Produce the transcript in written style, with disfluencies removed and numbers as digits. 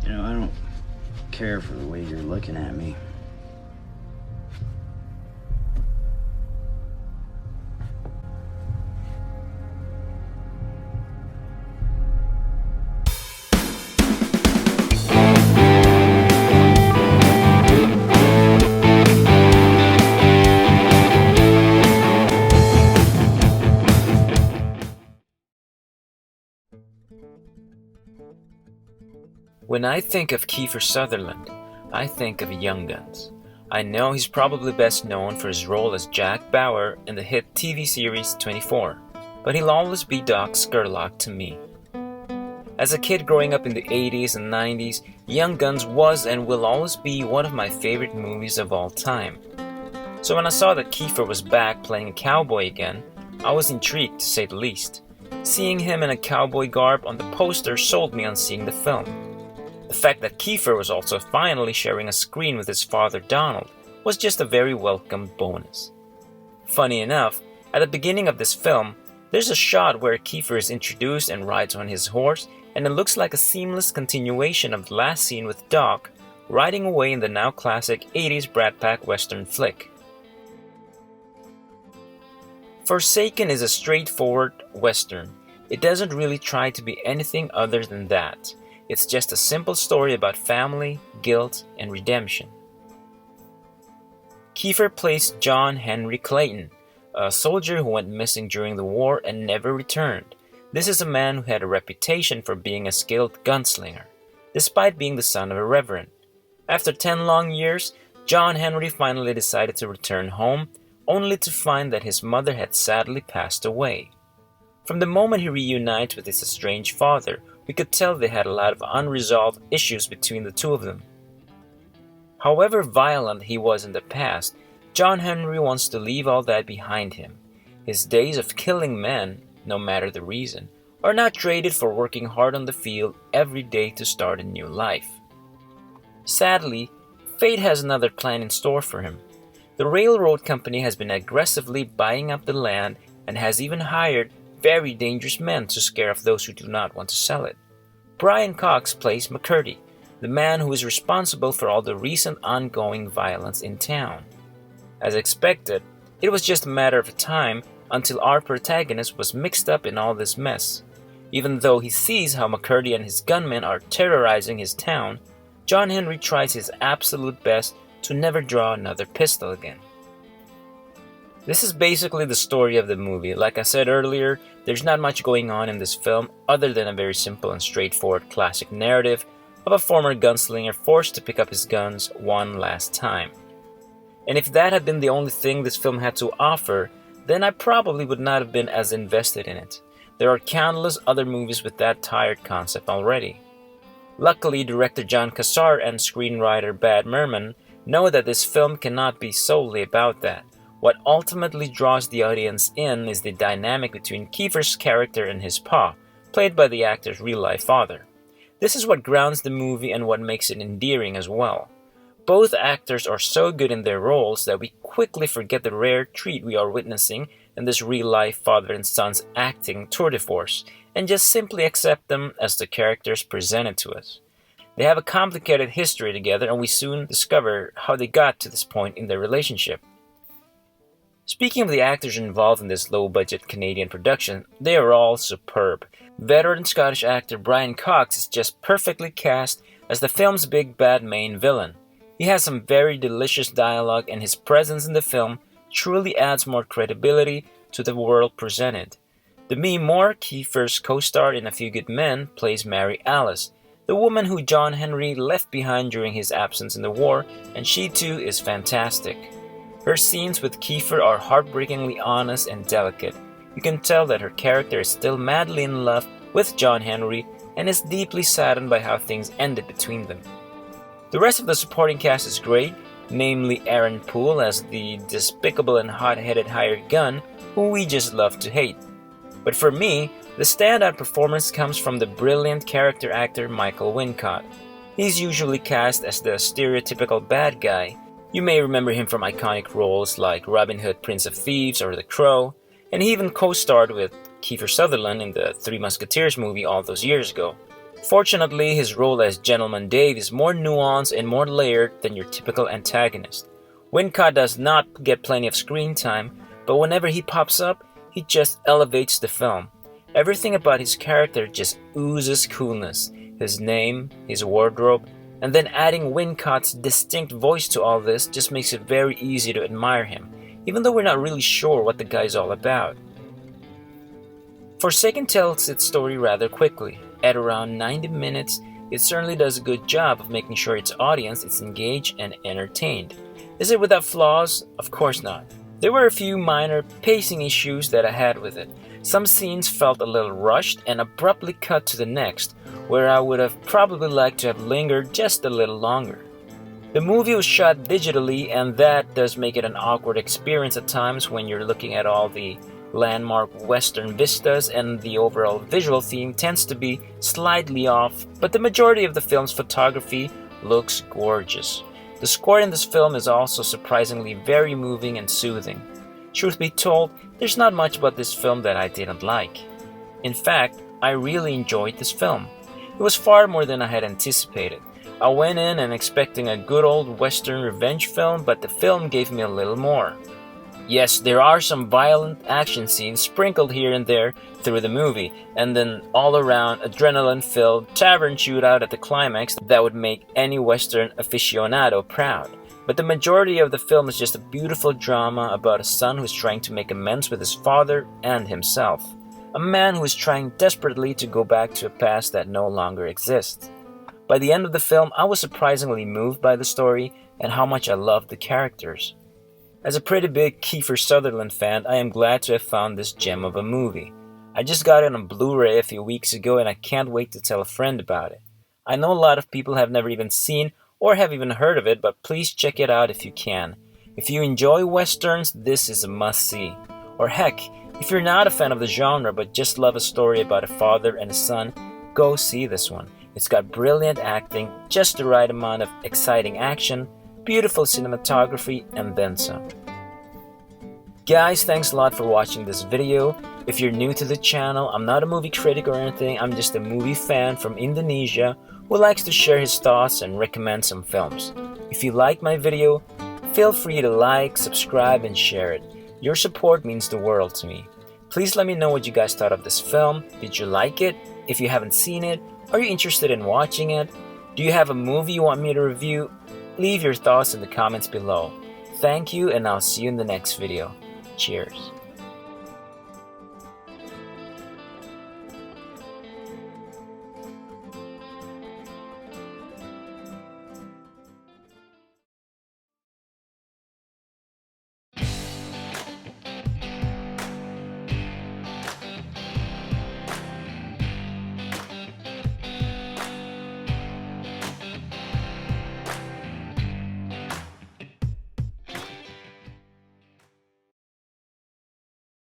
I don't care for the way you're looking at me. When I think of Kiefer Sutherland, I think of Young Guns. I know he's probably best known for his role as Jack Bauer in the hit TV series 24, but he'll always be Doc Scurlock to me. As a kid growing up in the 80s and 90s, Young Guns was and will always be one of my favorite movies of all time. So when I saw that Kiefer was back playing a cowboy again, I was intrigued to say the least. Seeing him in a cowboy garb on the poster sold me on seeing the film. The fact that Kiefer was also finally sharing a screen with his father Donald was just a very welcome bonus. Funny enough, at the beginning of this film, there's a shot where Kiefer is introduced and rides on his horse, and it looks like a seamless continuation of the last scene with Doc riding away in the now classic 80s Brat Pack Western flick. Forsaken is a straightforward Western. It doesn't really try to be anything other than that. It's just a simple story about family, guilt, and redemption. Kiefer plays John Henry Clayton, a soldier who went missing during the war and never returned. This is a man who had a reputation for being a skilled gunslinger, despite being the son of a reverend. After 10 long years, John Henry finally decided to return home, only to find that his mother had sadly passed away. From the moment he reunites with his estranged father, we could tell they had a lot of unresolved issues between the two of them. However violent he was in the past, John Henry wants to leave all that behind him. His days of killing men, no matter the reason, are not traded for working hard on the field every day to start a new life. Sadly, fate has another plan in store for him. The railroad company has been aggressively buying up the land and has even hired very dangerous men to scare off those who do not want to sell it. Brian Cox plays McCurdy, the man who is responsible for all the recent ongoing violence in town. As expected, it was just a matter of time until our protagonist was mixed up in all this mess. Even though he sees how McCurdy and his gunmen are terrorizing his town, John Henry tries his absolute best to never draw another pistol again. This is basically the story of the movie. Like I said earlier, there's not much going on in this film other than a very simple and straightforward classic narrative of a former gunslinger forced to pick up his guns one last time. And if that had been the only thing this film had to offer, then I probably would not have been as invested in it. There are countless other movies with that tired concept already. Luckily, director John Cassar and screenwriter Bad Merman know that this film cannot be solely about that. What ultimately draws the audience in is the dynamic between Kiefer's character and his pa, played by the actor's real-life father. This is what grounds the movie and what makes it endearing as well. Both actors are so good in their roles that we quickly forget the rare treat we are witnessing in this real-life father and son's acting tour de force, and just simply accept them as the characters presented to us. They have a complicated history together, and we soon discover how they got to this point in their relationship. Speaking of the actors involved in this low-budget Canadian production, they are all superb. Veteran Scottish actor Brian Cox is just perfectly cast as the film's big bad main villain. He has some very delicious dialogue, and his presence in the film truly adds more credibility to the world presented. Demi Moore, Kiefer's co-star in A Few Good Men, plays Mary Alice, the woman who John Henry left behind during his absence in the war, and she too is fantastic. Her scenes with Kiefer are heartbreakingly honest and delicate. You can tell that her character is still madly in love with John Henry and is deeply saddened by how things ended between them. The rest of the supporting cast is great, namely Aaron Poole as the despicable and hot-headed hired gun who we just love to hate. But for me, the standout performance comes from the brilliant character actor Michael Wincott. He's usually cast as the stereotypical bad guy. You may remember him from iconic roles like Robin Hood, Prince of Thieves, or The Crow, and he even co-starred with Kiefer Sutherland in the Three Musketeers movie all those years ago. Fortunately, his role as Gentleman Dave is more nuanced and more layered than your typical antagonist. Wincott does not get plenty of screen time, but whenever he pops up, he just elevates the film. Everything about his character just oozes coolness. His name, his wardrobe, and then adding Wincott's distinct voice to all this just makes it very easy to admire him, even though we're not really sure what the guy's all about. Forsaken tells its story rather quickly. At around 90 minutes, it certainly does a good job of making sure its audience is engaged and entertained. Is it without flaws? Of course not. There were a few minor pacing issues that I had with it. Some scenes felt a little rushed and abruptly cut to the next, where I would have probably liked to have lingered just a little longer. The movie was shot digitally, and that does make it an awkward experience at times when you're looking at all the landmark western vistas, and the overall visual theme tends to be slightly off, but the majority of the film's photography looks gorgeous. The score in this film is also surprisingly very moving and soothing. Truth be told, there's not much about this film that I didn't like. In fact, I really enjoyed this film. It was far more than I had anticipated. I went in and expecting a good old western revenge film, but the film gave me a little more. Yes, there are some violent action scenes sprinkled here and there through the movie, and an all-around adrenaline-filled tavern shootout at the climax that would make any Western aficionado proud. But the majority of the film is just a beautiful drama about a son who is trying to make amends with his father and himself. A man who is trying desperately to go back to a past that no longer exists. By the end of the film, I was surprisingly moved by the story and how much I loved the characters. As a pretty big Kiefer Sutherland fan, I am glad to have found this gem of a movie. I just got it on Blu-ray a few weeks ago and I can't wait to tell a friend about it. I know a lot of people have never even seen or have even heard of it, but please check it out if you can. If you enjoy westerns, this is a must-see. Or heck, if you're not a fan of the genre but just love a story about a father and a son, go see this one. It's got brilliant acting, just the right amount of exciting action, beautiful cinematography, and then some. Guys, thanks a lot for watching this video. If you're new to the channel, I'm not a movie critic or anything, I'm just a movie fan from Indonesia who likes to share his thoughts and recommend some films. If you like my video, feel free to like, subscribe, and share it. Your support means the world to me. Please let me know what you guys thought of this film. Did you like it? If you haven't seen it, are you interested in watching it? Do you have a movie you want me to review? Leave your thoughts in the comments below. Thank you, and I'll see you in the next video. Cheers.